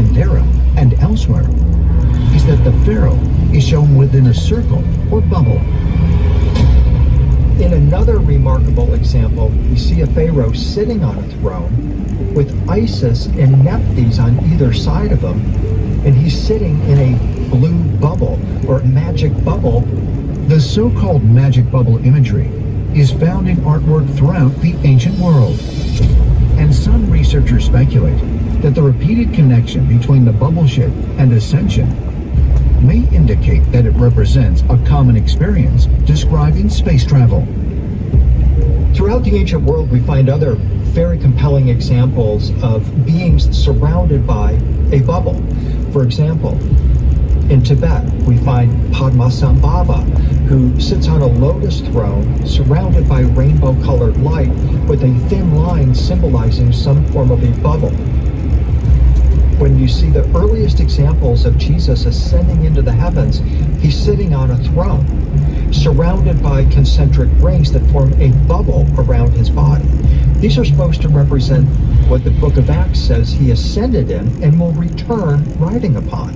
Dendera and elsewhere is that the pharaoh is shown within a circle or bubble. In another remarkable example, we see a pharaoh sitting on a throne with Isis and Nephthys on either side of him, and he's sitting in a blue bubble or magic bubble. The so-called magic bubble imagery is found in artwork throughout the ancient world. And some researchers speculate that the repeated connection between the bubble shape and ascension may indicate that it represents a common experience describing space travel. Throughout the ancient world, we find other very compelling examples of beings surrounded by a bubble. For example, in Tibet, we find Padmasambhava, who sits on a lotus throne surrounded by rainbow-colored light with a thin line symbolizing some form of a bubble. When you see the earliest examples of Jesus ascending into the heavens, he's sitting on a throne, surrounded by concentric rings that form a bubble around his body. These are supposed to represent what the book of Acts says he ascended in and will return riding upon.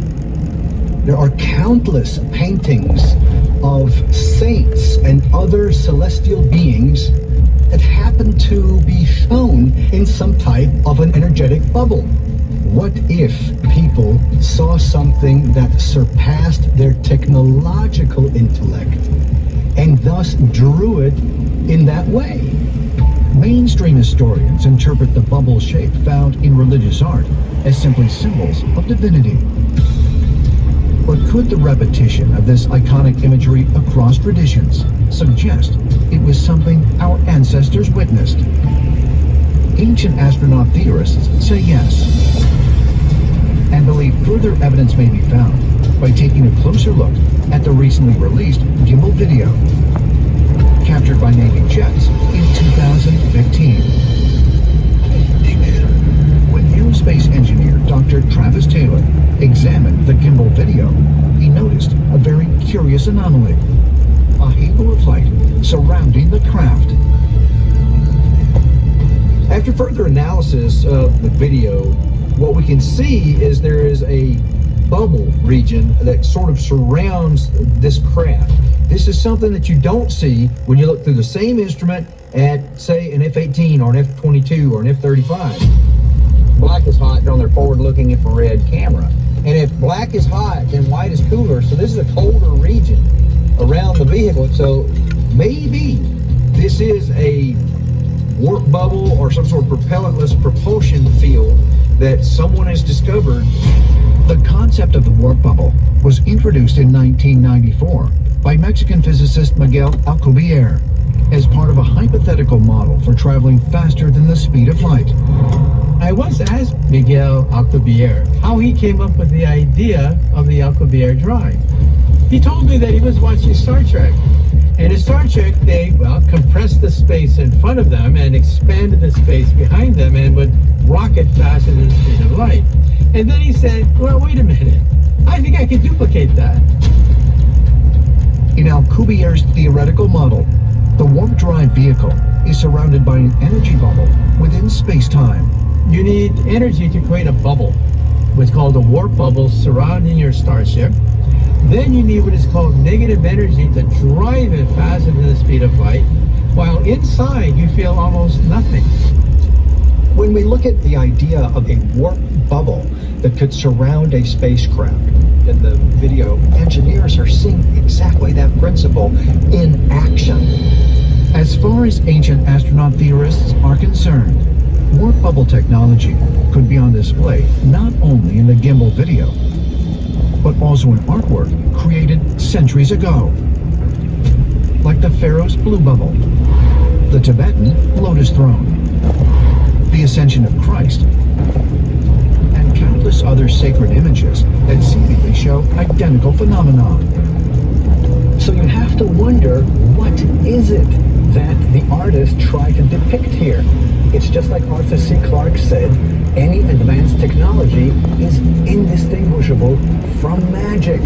There are countless paintings of saints and other celestial beings that happen to be shown in some type of an energetic bubble. What if people saw something that surpassed their technological intellect and thus drew it in that way? Mainstream historians interpret the bubble shape found in religious art as simply symbols of divinity. But could the repetition of this iconic imagery across traditions suggest it was something our ancestors witnessed? Ancient astronaut theorists say yes, and believe further evidence may be found by taking a closer look at the recently released gimbal video captured by Navy jets in 2015. When aerospace engineer Dr. Travis Taylor examined the gimbal video, he noticed a very curious anomaly: a halo of light surrounding the craft. After further analysis of the video, what we can see is there is a bubble region that sort of surrounds this craft. This is something that you don't see when you look through the same instrument at, say, an F-18 or an F-22 or an F-35. Black is hot, they're on their forward-looking infrared camera. And if black is hot, then white is cooler. So this is a colder region around the vehicle. So maybe this is a warp bubble or some sort of propellantless propulsion field that someone has discovered. The concept of the warp bubble was introduced in 1994 by Mexican physicist Miguel Alcubierre as part of a hypothetical model for traveling faster than the speed of light. I once asked Miguel Alcubierre how he came up with the idea of the Alcubierre drive. He told me that he was watching Star Trek. And in Star Trek, they, compressed the space in front of them and expanded the space behind them and would rocket faster than the speed of light. And then he said, well, wait a minute. I think I can duplicate that. In Alcubierre's theoretical model, the warp drive vehicle is surrounded by an energy bubble within space-time. You need energy to create a bubble, what's called a warp bubble surrounding your starship. Then you need what is called negative energy to drive it faster than the speed of light, while inside you feel almost nothing. When we look at the idea of a warp bubble that could surround a spacecraft, in the video, engineers are seeing exactly that principle in action. As far as ancient astronaut theorists are concerned, warp bubble technology could be on display not only in the gimbal video, but also in artwork created centuries ago, like the Pharaoh's blue bubble, the Tibetan lotus throne, the Ascension of Christ, and countless other sacred images that seemingly show identical phenomena. So you have to wonder, what is it that the artist tried to depict here? It's just like Arthur C. Clarke said, any advanced technology is indistinguishable from magic.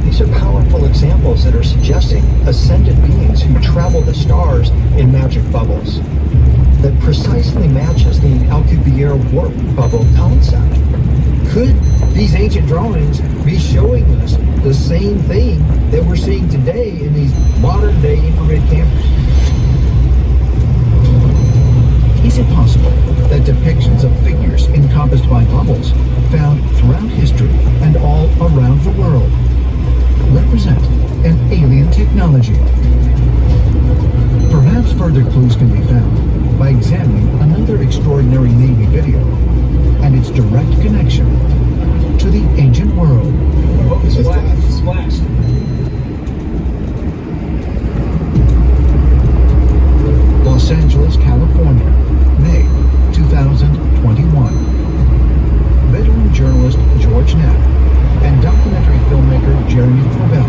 These are powerful examples that are suggesting ascended beings who travel the stars in magic bubbles. That precisely matches the Alcubierre warp bubble concept. Could these ancient drawings be showing us the same thing that we're seeing today in these modern day infrared cameras? Is it possible that depictions of figures encompassed by bubbles found throughout history and all around the world represent an alien technology? Perhaps further clues can be found by examining another extraordinary Navy video and its direct connection to the ancient world. Oh, it's splashed. Los Angeles, California, May 2021. Veteran journalist George Knapp and documentary filmmaker Jeremy Corbell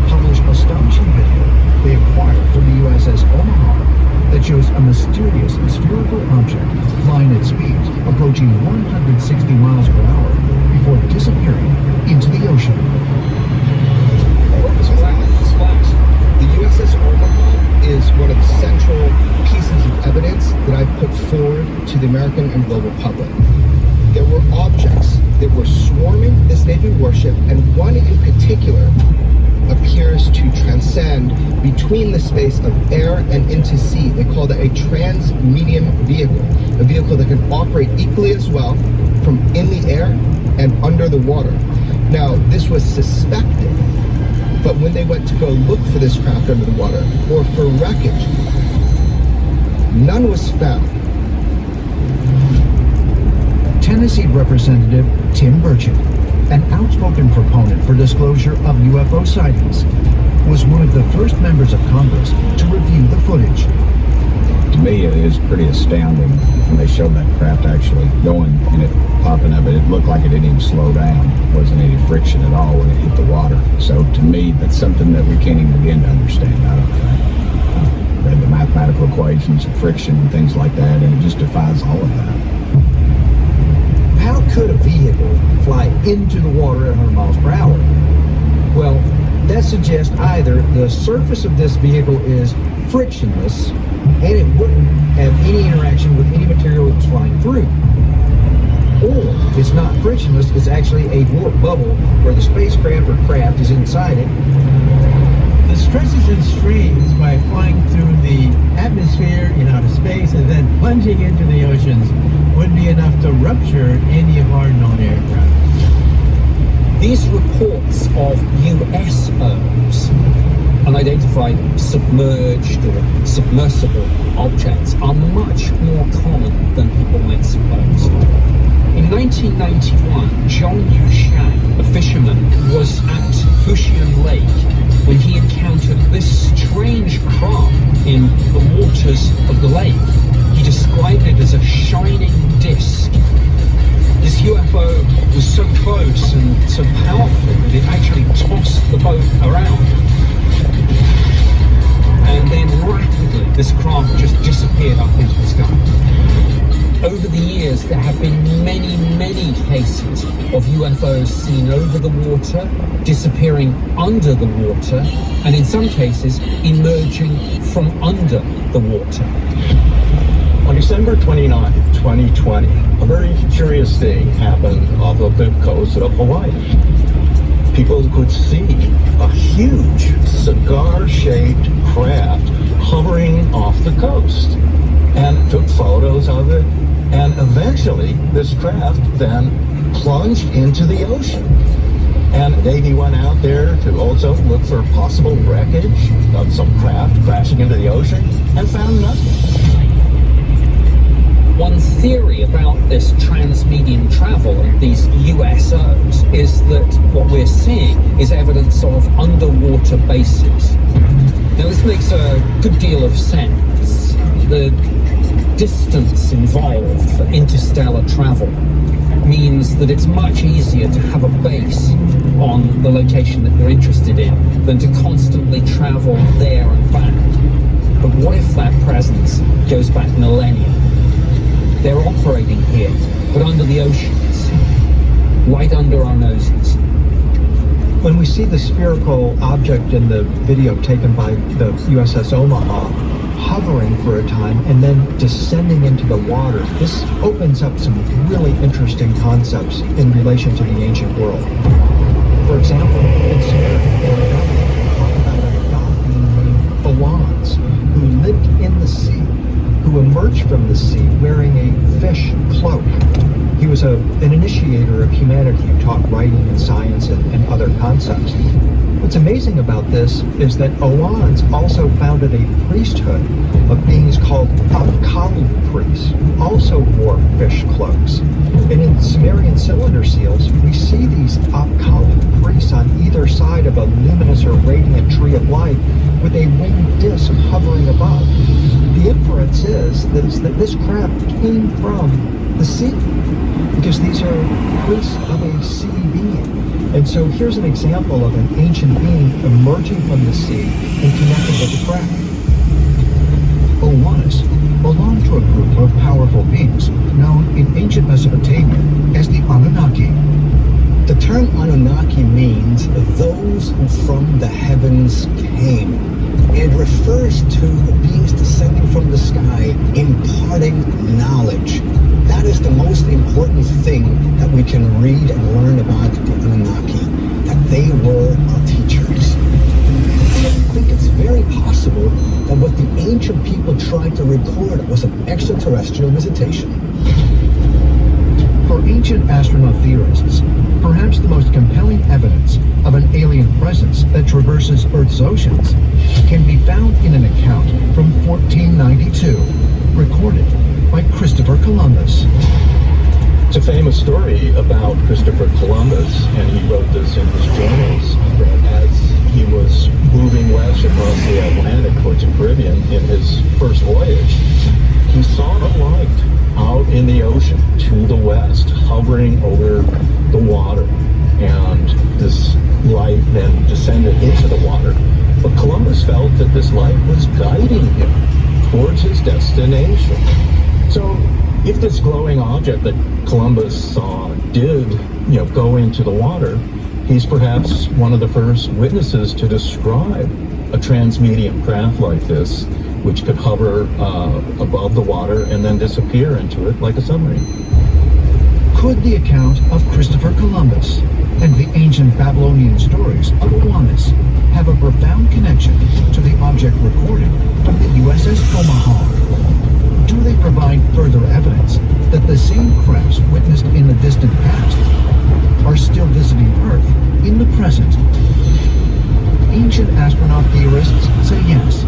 published astonishing video they acquired from the USS Omaha that shows a mysterious spherical object flying at speeds approaching 160 miles per hour before disappearing into the ocean. The USS Omaha is one of the central pieces of evidence that I've put forward to the American and global public. There were objects that were swarming this Navy warship, and one in particular appears to transcend between the space of air and into sea. They call that a trans-medium vehicle, a vehicle that can operate equally as well from in the air and under the water. Now, this was suspected, but when they went to go look for this craft under the water or for wreckage, none was found. Tennessee Representative Tim Burchett, an outspoken proponent for disclosure of UFO sightings, was one of the first members of Congress to review the footage. To me, it is pretty astounding when they showed that craft actually going and it popping up. It looked like it didn't even slow down. There wasn't any friction at all when it hit the water. So to me, that's something that we can't even begin to understand, I don't think. Read the mathematical equations of friction and things like that, and it just defies all of that. How could a vehicle fly into the water at 100 miles per hour? Well, that suggests either the surface of this vehicle is frictionless and it wouldn't have any interaction with any material it's flying through. Or it's not frictionless, it's actually a warp bubble where the spacecraft or craft is inside it. The stresses and strains by flying through the atmosphere in outer space and then plunging into the oceans would be enough to rupture any of our known aircraft. These reports of USOs, unidentified submerged or submersible objects, are much more common than people might suppose. In 1991, John Yushang, a fisherman, was at Fuxian Lake when he encountered this strange craft in the waters of the lake. He described it as a shining disc. This UFO was so close and so powerful that it actually tossed the boat around. And then rapidly, this craft just disappeared up into the sky. Over the years, there have been many, many cases of UFOs seen over the water, disappearing under the water, and in some cases, emerging from under the water. On December 29, 2020, a very curious thing happened off of the coast of Hawaii. People could see a huge cigar-shaped craft hovering off the coast and took photos of it. And eventually, this craft then plunged into the ocean. And Navy went out there to also look for possible wreckage of some craft crashing into the ocean and found nothing. One theory about this trans-medium travel and these USOs is that what we're seeing is evidence of underwater bases. Now, this makes a good deal of sense. The distance involved for interstellar travel means that it's much easier to have a base on the location that you're interested in than to constantly travel there and back. But what if that presence goes back millennia? They're operating here, but under the oceans, right under our noses. When we see the spherical object in the video taken by the USS Omaha, hovering for a time and then descending into the water. This opens up some really interesting concepts in relation to the ancient world. For example, in Sumeria, we talk about a god being named Balans, who lived in the sea, who emerged from the sea wearing a fish cloak. He was an initiator of humanity who taught writing and science and other concepts. What's amazing about this is that Owans also founded a priesthood of beings called Apkallu priests, who also wore fish cloaks. And in Sumerian cylinder seals, we see these Apkallu priests on either side of a luminous or radiant tree of life with a winged disc hovering above. The inference is that this craft came from the sea, because these are priests of a sea being. And so here's an example of an ancient being emerging from the sea and connected with the craft. Oannes belonged to a group of powerful beings known in ancient Mesopotamia as the Anunnaki. The term Anunnaki means those who from the heavens came, and refers to beings descending from the sky, imparting knowledge. That is the most important thing that we can read and learn about the Anunnaki, that they were our teachers. I think it's very possible that what the ancient people tried to record was an extraterrestrial visitation. For ancient astronaut theorists, perhaps the most compelling evidence of an alien presence that traverses Earth's oceans can be found in an account from 1492, recorded by Christopher Columbus. It's a famous story about Christopher Columbus, and he wrote this in his journals, that as he was moving west across the Atlantic towards the Caribbean in his first voyage, he saw a light out in the ocean to the west, hovering over the water, and this light then descended into the water. But Columbus felt that this light was guiding him towards his destination. So if this glowing object that Columbus saw did, go into the water, he's perhaps one of the first witnesses to describe a transmedium craft like this, which could hover above the water and then disappear into it like a submarine. Could the account of Christopher Columbus and the ancient Babylonian stories of Oannes have a profound connection to the object recorded from the USS Omaha? Do they provide further evidence that the same crafts witnessed in the distant past are still visiting Earth in the present? Ancient astronaut theorists say yes,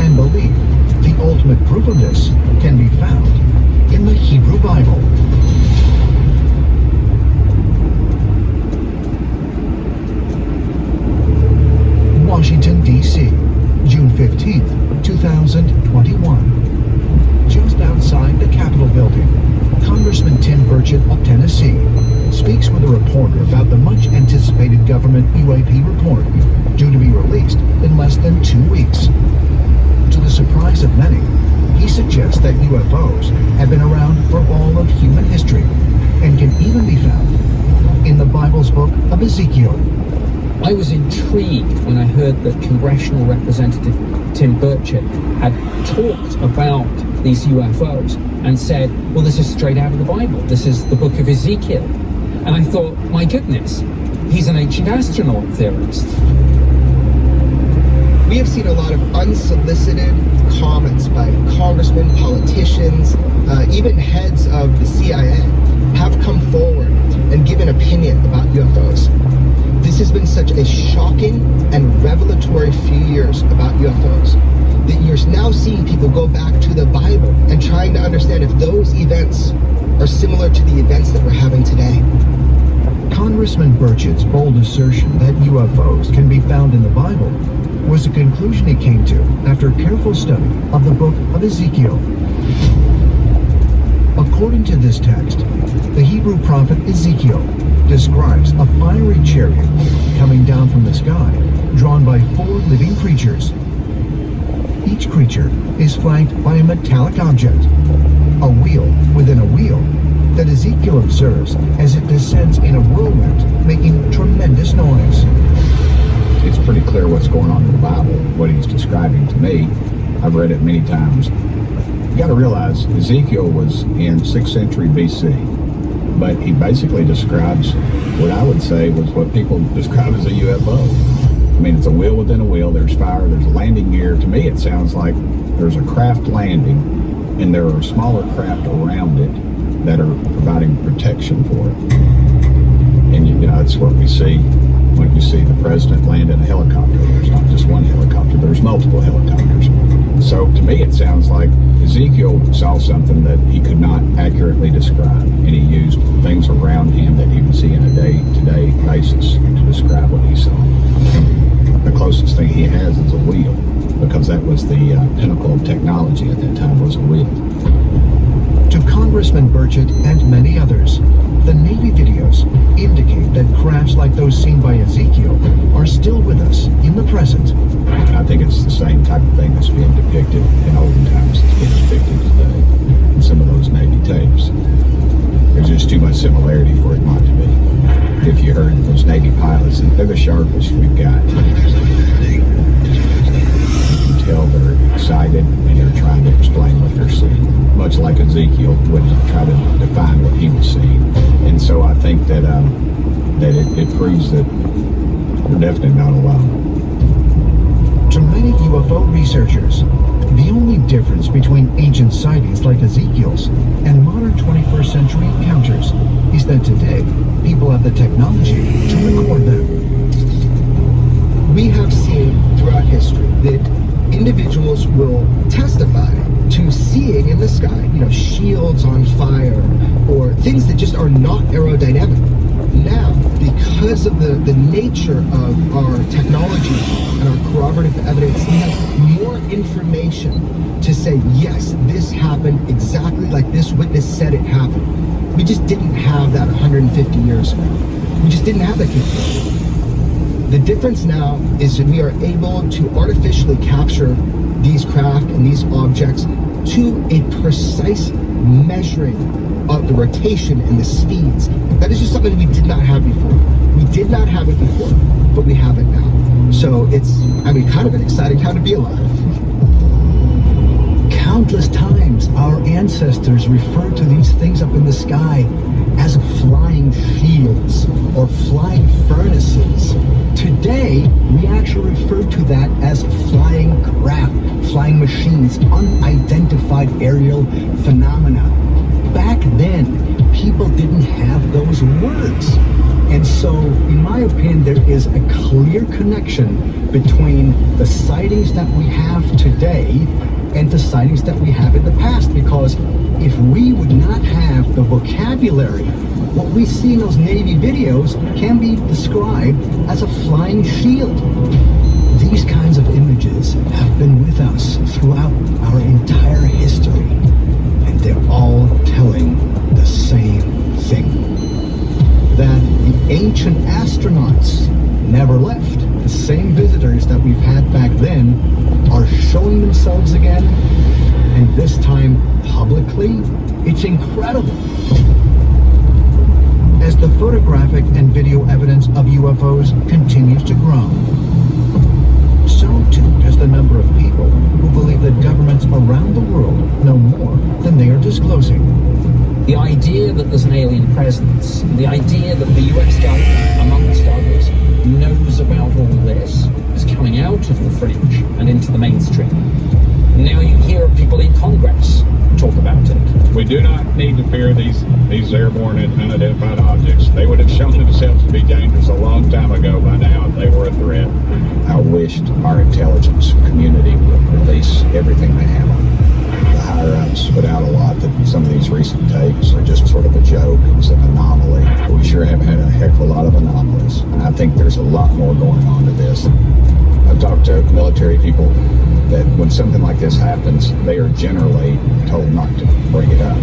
and believe the ultimate proof of this can be found in the Hebrew Bible. Washington, D.C., June 15th, 2021. Just outside the Capitol building, Congressman Tim Burchett of Tennessee speaks with a reporter about the much-anticipated government UAP report, due to be released in less than 2 weeks. To the surprise of many, he suggests that UFOs have been around for all of human history and can even be found in the Bible's book of Ezekiel. I was intrigued when I heard that Congressional Representative Tim Burchett had talked about these UFOs and said, well, this is straight out of the Bible. This is the book of Ezekiel. And I thought, my goodness, he's an ancient astronaut theorist. We have seen a lot of unsolicited comments by congressmen, politicians, even heads of the CIA have come forward and given opinion about UFOs. This has been such a shocking and revelatory few years about UFOs that you're now seeing people go back to the Bible and trying to understand if those events are similar to the events that we're having today. Congressman Burchett's bold assertion that UFOs can be found in the Bible was a conclusion he came to after careful study of the book of Ezekiel. According to this text, the Hebrew prophet Ezekiel describes a fiery chariot coming down from the sky, drawn by 4 living creatures. Each creature is flanked by a metallic object, a wheel within a wheel, that Ezekiel observes as it descends in a whirlwind, making tremendous noise. It's pretty clear what's going on in the Bible, what he's describing to me. I've read it many times. You got to realize Ezekiel was in 6th century BC, but he basically describes what I would say was what people describe as a UFO. I mean, it's a wheel within a wheel. There's fire. There's a landing gear. To me, it sounds like there's a craft landing, and there are smaller craft around it that are providing protection for it. And you know, that's what we see when you see the president land in a helicopter. There's not just one helicopter. There's multiple helicopters. So to me, it sounds like Ezekiel saw something that he could not accurately describe, and he used things around him that he would see on a day-to-day basis to describe what he saw. And the closest thing he has is a wheel, because that was the pinnacle of technology at that time, was a wheel. To Congressman Burchett and many others, the Navy videos indicate that crafts like those seen by Ezekiel are still with us in the present. I think it's the same type of thing that's being depicted in olden times that's being depicted today in some of those Navy tapes. There's just too much similarity for it not to be. If you heard those Navy pilots, and they're the sharpest we've got. You can tell they're excited and they're trying to explain what they're seeing. Much like Ezekiel would try to define what he was seeing. And so I think that it proves that we're definitely not alone. To many UFO researchers, the only difference between ancient sightings like Ezekiel's and modern 21st century encounters is that today, people have the technology to record them. We have seen throughout history that individuals will testify to seeing in the sky, shields on fire or things that just are not aerodynamic. Now, because of the nature of our technology and our corroborative evidence, we have more information to say, yes, this happened exactly like this witness said it happened. We just didn't have that 150 years ago. We just didn't have that capability. The difference now is that we are able to artificially capture these craft and these objects to a precise measuring of the rotation and the speeds. That is just something we did not have before. We did not have it before, but we have it now. So it's, kind of an exciting time to be alive. Countless times our ancestors referred to these things up in the sky as flying shields or flying furnaces. Today, we actually refer to that as flying craft, flying machines, unidentified aerial phenomena. Back then, people didn't have those words. And so, in my opinion, there is a clear connection between the sightings that we have today and the sightings that we have in the past, because if we would not have the vocabulary, what we see in those Navy videos can be described as a flying shield. These kinds of images have been with us throughout our entire history, and they're all telling the same thing. That the ancient astronauts never left. The same visitors that we've had back then are showing themselves again, and this time publicly. It's incredible. As the photographic and video evidence of UFOs continues to grow, so too does the number of people who believe that governments around the world know more than they are disclosing. The idea that there's an alien presence, the idea that the US government, amongst others, knows about all this, is coming out of the fringe and into the mainstream. Now you hear people in Congress talk about it. We do not need to fear these airborne and unidentified objects. They would have shown themselves to be dangerous a long time ago by now if they were a threat. I wished our intelligence community would release everything they have on it. The higher-ups put out a lot that some of these recent tapes are just sort of a joke. It's an anomaly. We sure have had a heck of a lot of anomalies. And I think there's a lot more going on to this. I've talked to military people that when something like this happens, they are generally told not to bring it up.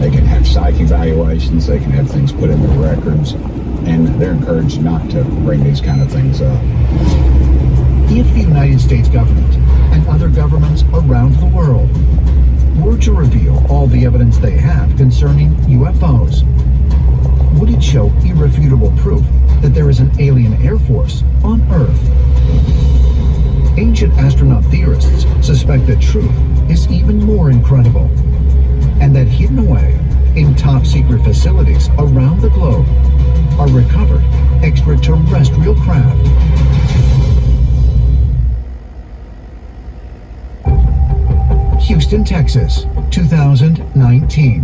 They can have psych evaluations, they can have things put in their records, and they're encouraged not to bring these kind of things up. If the United States government and other governments around the world were to reveal all the evidence they have concerning UFOs, would it show irrefutable proof that there is an alien air force on Earth? ancient astronaut theorists suspect the truth is even more incredible, and that hidden away in top-secret facilities around the globe are recovered extraterrestrial craft. Houston, Texas, 2019.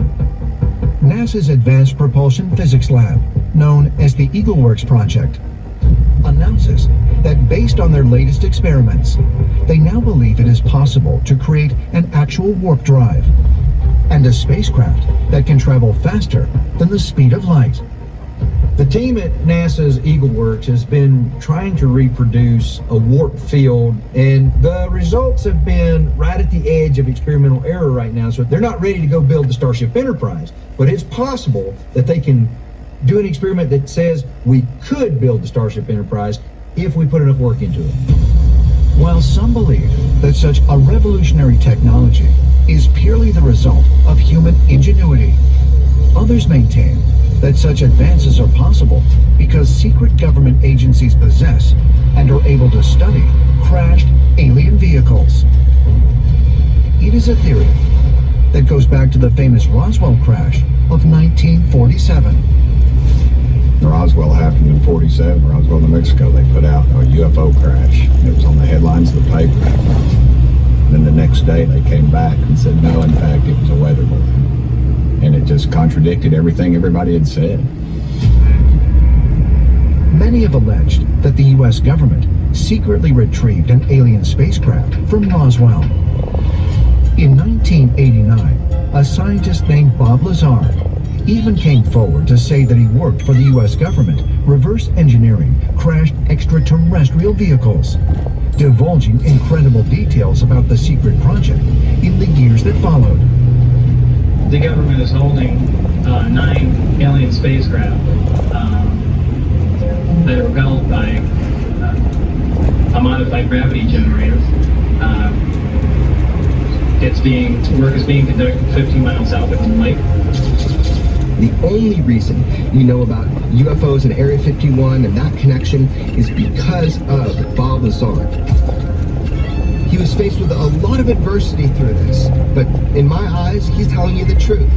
NASA's Advanced Propulsion Physics Lab, known as the EagleWorks Project, announces that based on their latest experiments, they now believe it is possible to create an actual warp drive and a spacecraft that can travel faster than the speed of light. The team at NASA's EagleWorks has been trying to reproduce a warp field, and the results have been right at the edge of experimental error right now. So they're not ready to go build the Starship Enterprise, but it's possible that they can do an experiment that says we could build the Starship Enterprise if we put enough work into it. While some believe that such a revolutionary technology is purely the result of human ingenuity, others maintain that such advances are possible because secret government agencies possess and are able to study crashed alien vehicles. It is a theory that goes back to the famous Roswell crash of 1947. Roswell happened in 47. Roswell, New Mexico. They put out a UFO crash. It was on the headlines of the paper. Then the next day they came back and said, no, in fact, it was a weather balloon. And it just contradicted everything everybody had said. Many have alleged that the U.S. government secretly retrieved an alien spacecraft from Roswell. In 1989, a scientist named Bob Lazar even came forward to say that he worked for the U.S. government reverse engineering crashed extraterrestrial vehicles, divulging incredible details about the secret project in the years that followed. The government is holding 9 alien spacecraft that are propelled by a modified gravity generator. Work is being conducted 15 miles south of the lake. The only reason you know about UFOs in Area 51 and that connection is because of Bob Lazar. He was faced with a lot of adversity through this, but in my eyes, he's telling you the truth,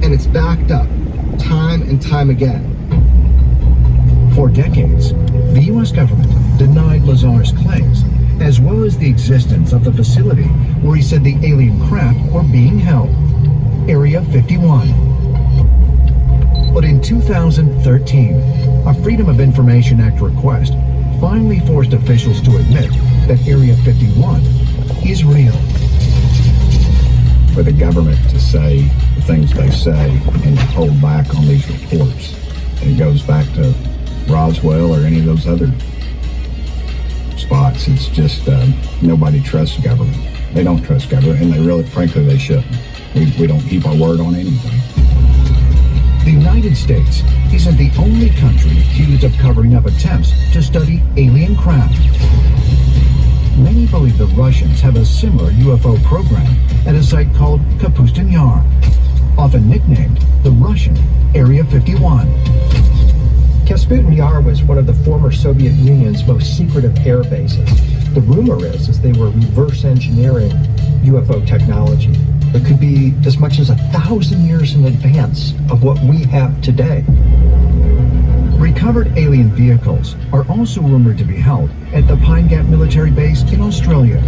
and it's backed up time and time again. For decades, the U.S. government denied Lazar's claims, as well as the existence of the facility where he said the alien craft were being held, Area 51. But in 2013, a Freedom of Information Act request finally forced officials to admit that Area 51 is real. For the government to say the things they say and to hold back on these reports, and it goes back to Roswell or any of those other spots, it's just nobody trusts government. They don't trust government, and they really, frankly, they shouldn't. We don't keep our word on anything. The United States isn't the only country accused of covering up attempts to study alien craft. Many believe the Russians have a similar UFO program at a site called Kapustin Yar, often nicknamed the Russian Area 51. Kapustin Yar was one of the former Soviet Union's most secretive air bases. The rumor is they were reverse engineering UFO technology that could be as much as 1,000 years in advance of what we have today. Recovered alien vehicles are also rumored to be held at the Pine Gap military base in Australia,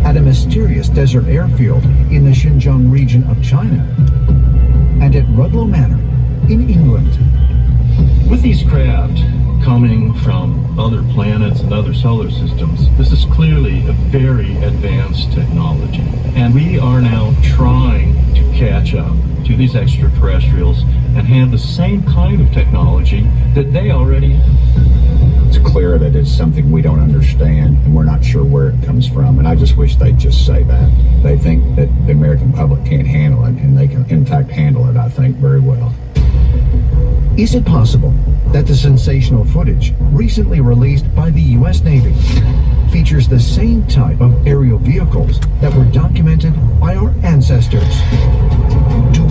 at a mysterious desert airfield in the Xinjiang region of China, and at Rudlow Manor in England. With these craft coming from other planets and other solar systems, this is clearly a very advanced technology. And we are now trying to catch up to these extraterrestrials and have the same kind of technology that they already have. It's clear that it's something we don't understand, and we're not sure where it comes from. And I just wish they'd just say that. They think that the American public can't handle it, and they can, in fact, handle it, I think, very well. Is it possible that the sensational footage recently released by the U.S. Navy features the same type of aerial vehicles that were documented by our ancestors? Do